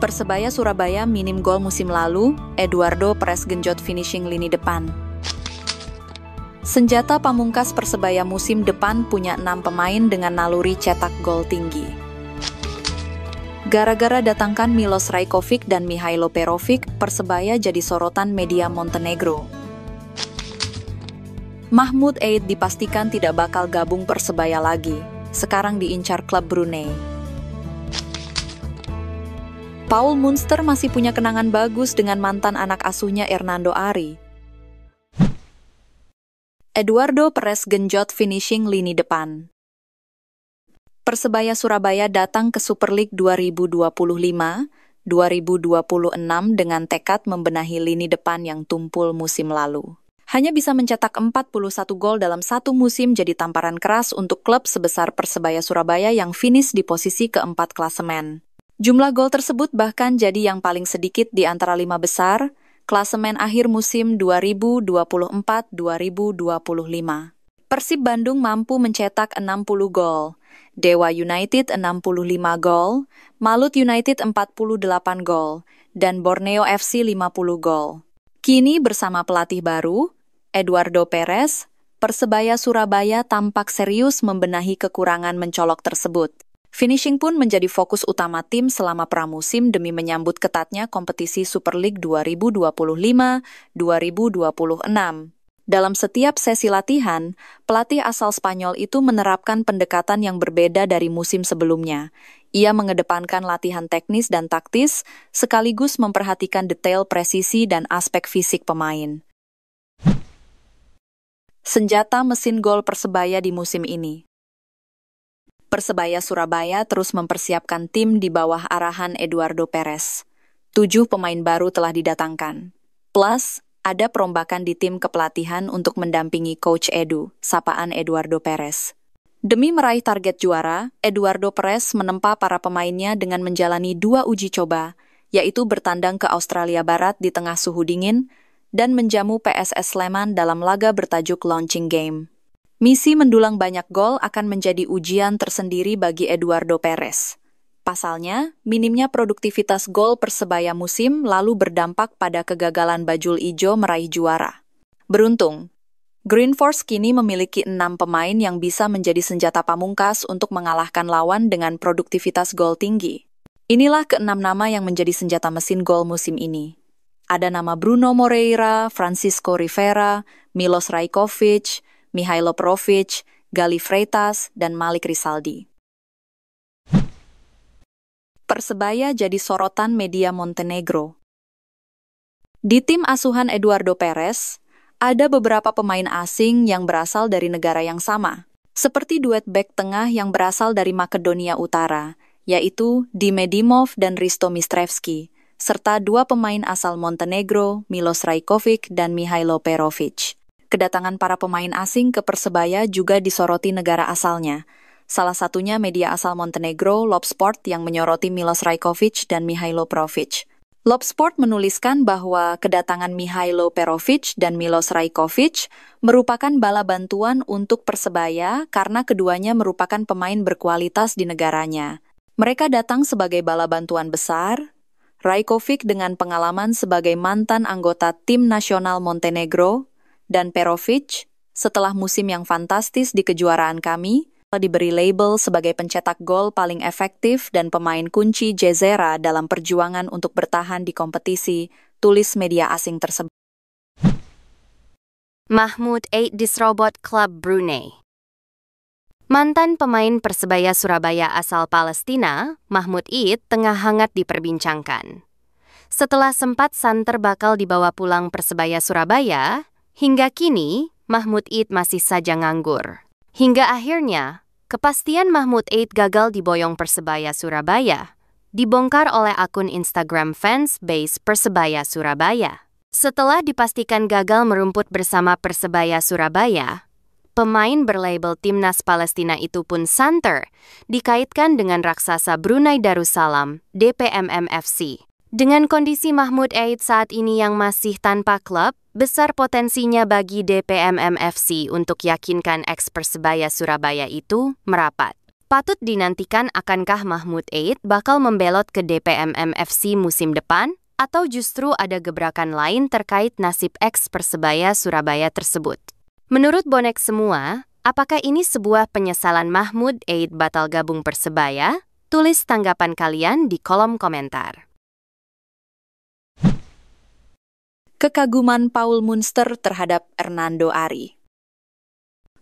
Persebaya Surabaya minim gol musim lalu, Eduardo Perez genjot finishing lini depan. Senjata pamungkas Persebaya musim depan punya 6 pemain dengan naluri cetak gol tinggi. Gara-gara datangkan Milos Rajkovic dan Mihailo Perovic, Persebaya jadi sorotan media Montenegro. Mahmud Eid dipastikan tidak bakal gabung Persebaya lagi, sekarang diincar klub Brunei. Paul Munster masih punya kenangan bagus dengan mantan anak asuhnya Hernando Ari. Eduardo Perez genjot finishing lini depan. Persebaya Surabaya datang ke Super League 2025-2026 dengan tekad membenahi lini depan yang tumpul musim lalu. Hanya bisa mencetak 41 gol dalam satu musim jadi tamparan keras untuk klub sebesar Persebaya Surabaya yang finish di posisi keempat klasemen. Jumlah gol tersebut bahkan jadi yang paling sedikit di antara 5 besar, klasemen akhir musim 2024-2025. Persib Bandung mampu mencetak 60 gol, Dewa United 65 gol, Malut United 48 gol, dan Borneo FC 50 gol. Kini bersama pelatih baru, Eduardo Perez, Persebaya Surabaya tampak serius membenahi kekurangan mencolok tersebut. Finishing pun menjadi fokus utama tim selama pramusim demi menyambut ketatnya kompetisi Super League 2025-2026. Dalam setiap sesi latihan, pelatih asal Spanyol itu menerapkan pendekatan yang berbeda dari musim sebelumnya. Ia mengedepankan latihan teknis dan taktis, sekaligus memperhatikan detail presisi dan aspek fisik pemain. Senjata mesin gol Persebaya di musim ini. Persebaya Surabaya terus mempersiapkan tim di bawah arahan Eduardo Perez. 7 pemain baru telah didatangkan. Plus, ada perombakan di tim kepelatihan untuk mendampingi Coach Edu, sapaan Eduardo Perez. Demi meraih target juara, Eduardo Perez menempa para pemainnya dengan menjalani 2 uji coba, yaitu bertandang ke Australia Barat di tengah suhu dingin dan menjamu PSS Sleman dalam laga bertajuk Launching Game. Misi mendulang banyak gol akan menjadi ujian tersendiri bagi Eduardo Perez. Pasalnya, minimnya produktivitas gol Persebaya musim lalu berdampak pada kegagalan Bajul Ijo meraih juara. Beruntung, Green Force kini memiliki 6 pemain yang bisa menjadi senjata pamungkas untuk mengalahkan lawan dengan produktivitas gol tinggi. Inilah ke-6 nama yang menjadi senjata mesin gol musim ini. Ada nama Bruno Moreira, Francisco Rivera, Milos Rajkovic, Mihailo Perovic, Gali Freitas, dan Malik Rizaldi. Persebaya jadi sorotan media Montenegro. Di tim asuhan Eduardo Perez, ada beberapa pemain asing yang berasal dari negara yang sama, seperti duet bek tengah yang berasal dari Makedonia Utara, yaitu Dime Dimov dan Risto Mistrevski, serta 2 pemain asal Montenegro, Milos Rajkovic dan Mihailo Perovic. Kedatangan para pemain asing ke Persebaya juga disoroti negara asalnya. Salah satunya media asal Montenegro, Lopsport, yang menyoroti Milos Rajkovic dan Mihailo Perovic. Lopsport menuliskan bahwa kedatangan Mihailo Perovic dan Milos Rajkovic merupakan bala bantuan untuk Persebaya karena keduanya merupakan pemain berkualitas di negaranya. Mereka datang sebagai bala bantuan besar. Rajkovic dengan pengalaman sebagai mantan anggota tim nasional Montenegro, dan Perovic, setelah musim yang fantastis di kejuaraan kami, diberi label sebagai pencetak gol paling efektif dan pemain kunci Jezera dalam perjuangan untuk bertahan di kompetisi, tulis media asing tersebut. Mahmud Eid diserobot klub Brunei. Mantan pemain Persebaya Surabaya asal Palestina, Mahmud Eid, tengah hangat diperbincangkan. Setelah sempat santer bakal dibawa pulang Persebaya Surabaya, hingga kini, Mahmud Eid masih saja nganggur. Hingga akhirnya, kepastian Mahmud Eid gagal diboyong Persebaya Surabaya dibongkar oleh akun Instagram fans base Persebaya Surabaya. Setelah dipastikan gagal merumput bersama Persebaya Surabaya, pemain berlabel Timnas Palestina itu pun santer dikaitkan dengan raksasa Brunei Darussalam, DPMM FC. Dengan kondisi Mahmud Eid saat ini yang masih tanpa klub, besar potensinya bagi DPMM FC untuk yakinkan eks Persebaya Surabaya itu merapat. Patut dinantikan akankah Mahmud Eid bakal membelot ke DPMM FC musim depan? Atau justru ada gebrakan lain terkait nasib ex Persebaya Surabaya tersebut? Menurut bonek semua, apakah ini sebuah penyesalan Mahmud Eid batal gabung Persebaya? Tulis tanggapan kalian di kolom komentar. Kekaguman Paul Munster terhadap Hernando Ari.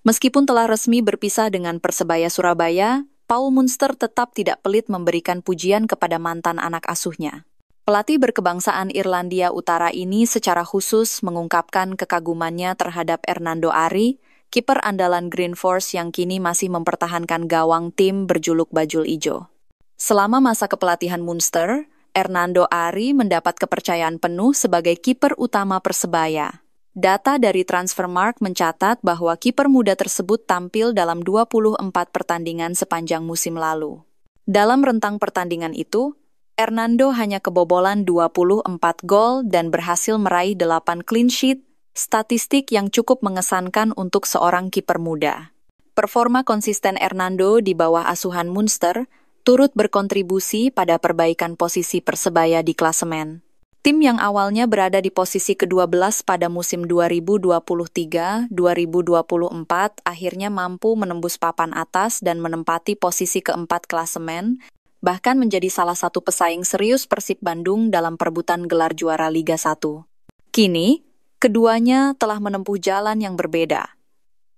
Meskipun telah resmi berpisah dengan Persebaya Surabaya, Paul Munster tetap tidak pelit memberikan pujian kepada mantan anak asuhnya. Pelatih berkebangsaan Irlandia Utara ini secara khusus mengungkapkan kekagumannya terhadap Hernando Ari, kiper andalan Green Force yang kini masih mempertahankan gawang tim berjuluk Bajul Ijo. Selama masa kepelatihan Munster, Hernando Ari mendapat kepercayaan penuh sebagai kiper utama Persebaya. Data dari Transfermarkt mencatat bahwa kiper muda tersebut tampil dalam 24 pertandingan sepanjang musim lalu. Dalam rentang pertandingan itu, Hernando hanya kebobolan 24 gol dan berhasil meraih 8 clean sheet, statistik yang cukup mengesankan untuk seorang kiper muda. Performa konsisten Hernando di bawah asuhan Munster turut berkontribusi pada perbaikan posisi Persebaya di klasemen. Tim yang awalnya berada di posisi ke-12 pada musim 2023-2024 akhirnya mampu menembus papan atas dan menempati posisi keempat klasemen, bahkan menjadi salah satu pesaing serius Persib Bandung dalam perebutan gelar juara Liga 1. Kini, keduanya telah menempuh jalan yang berbeda.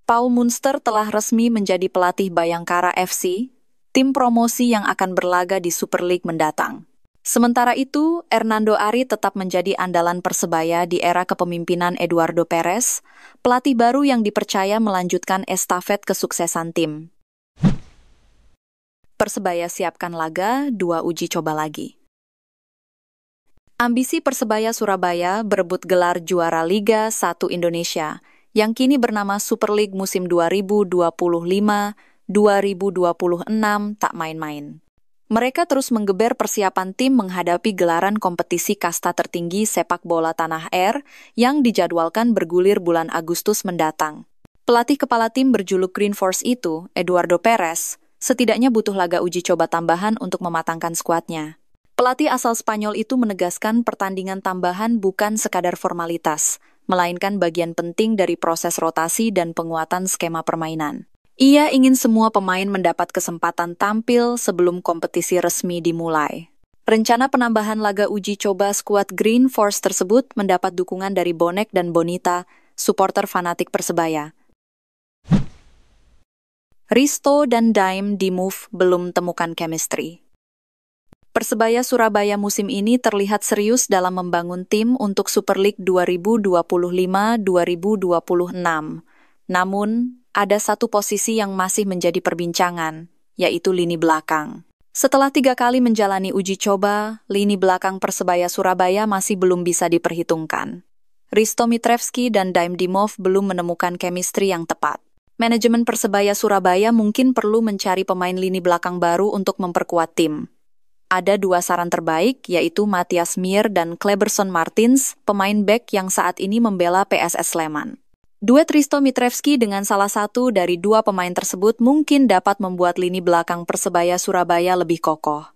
Paul Munster telah resmi menjadi pelatih Bayangkara FC, tim promosi yang akan berlaga di Super League mendatang. Sementara itu, Hernando Ari tetap menjadi andalan Persebaya di era kepemimpinan Eduardo Perez, pelatih baru yang dipercaya melanjutkan estafet kesuksesan tim. Persebaya siapkan laga 2 uji coba lagi. Ambisi Persebaya Surabaya berebut gelar juara Liga 1 Indonesia, yang kini bernama Super League musim 2025-2026 tak main-main. Mereka terus menggeber persiapan tim menghadapi gelaran kompetisi kasta tertinggi sepak bola tanah air yang dijadwalkan bergulir bulan Agustus mendatang. Pelatih kepala tim berjuluk Green Force itu, Eduardo Perez, setidaknya butuh laga uji coba tambahan untuk mematangkan skuadnya. Pelatih asal Spanyol itu menegaskan pertandingan tambahan bukan sekadar formalitas, melainkan bagian penting dari proses rotasi dan penguatan skema permainan. Ia ingin semua pemain mendapat kesempatan tampil sebelum kompetisi resmi dimulai. Rencana penambahan laga uji coba skuad Green Force tersebut mendapat dukungan dari bonek dan bonita, supporter fanatik Persebaya. Risto dan Daim di Move belum temukan chemistry. Persebaya Surabaya musim ini terlihat serius dalam membangun tim untuk Super League 2025-2026. Namun, ada satu posisi yang masih menjadi perbincangan, yaitu lini belakang. Setelah 3 kali menjalani uji coba, lini belakang Persebaya Surabaya masih belum bisa diperhitungkan. Risto Mitrevski dan Daim Dimov belum menemukan chemistry yang tepat. Manajemen Persebaya Surabaya mungkin perlu mencari pemain lini belakang baru untuk memperkuat tim. Ada 2 saran terbaik, yaitu Matthias Mier dan Kleberson Martins, pemain bek yang saat ini membela PSS Sleman. Duet Risto Mitrevski dengan salah satu dari 2 pemain tersebut mungkin dapat membuat lini belakang Persebaya Surabaya lebih kokoh.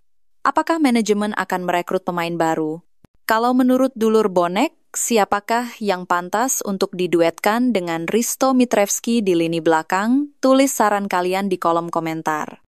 Apakah manajemen akan merekrut pemain baru? Kalau menurut dulur bonek, siapakah yang pantas untuk diduetkan dengan Risto Mitrevski di lini belakang? Tulis saran kalian di kolom komentar.